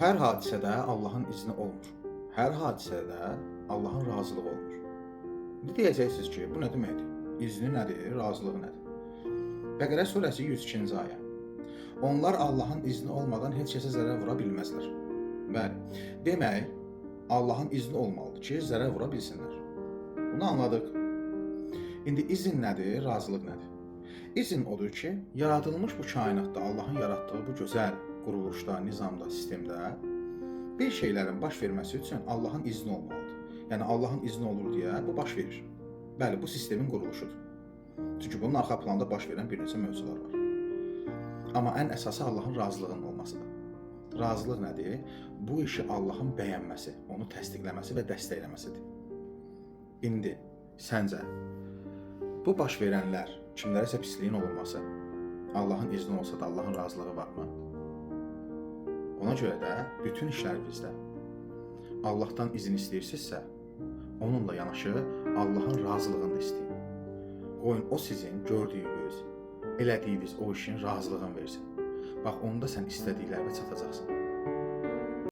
Hər hadisədə Allahın izni olmur. Hər hadisədə Allahın razılığı olmur. İndi deyəcəksiniz ki, bu nə deməkdir? İzni nədir, razılığı nədir? Bəqərə surəsi 102-ci ayə. Onlar Allahın izni olmadan heç kəsə zərər vura bilməzlər. Bəli, demək, Allahın izni olmalıdır ki, zərər vura bilsinlər. Bunu anladıq. İndi izin nədir, razılıq nədir? İzin odur ki, yaradılmış bu kainatda Allahın yaratdığı bu gözəl quruluşda, nizamda, sistemdə bir şeylərin baş verməsi üçün Allahın izni olmalıdır. Yəni Allahın izni olur deyə bu baş verir. Bəli, bu sistemin quruluşudur. Çünki bunun arxa planda baş verən bir neçə mövzular var. Amma ən əsası Allahın razılığının olmasıdır. Razılıq nədir? Bu işi Allahın bəyənməsi, onu təsdiqləməsi və dəstəkləməsidir. İndi səncə bu baş verənlər, kimlərəsə pisliyin olunması, Allahın izni olsa da Allahın razılığı varmı? Ona görə də bütün işlərinizdə Allahdan izin istəyirsinizsə, onunla yanaşı Allahın razılığını da istəyin. Qoyun o sizin gördüyünüz, elədiyiniz o işin razılığını versin. Bax, onda sən istədiklərinə çatacaqsın.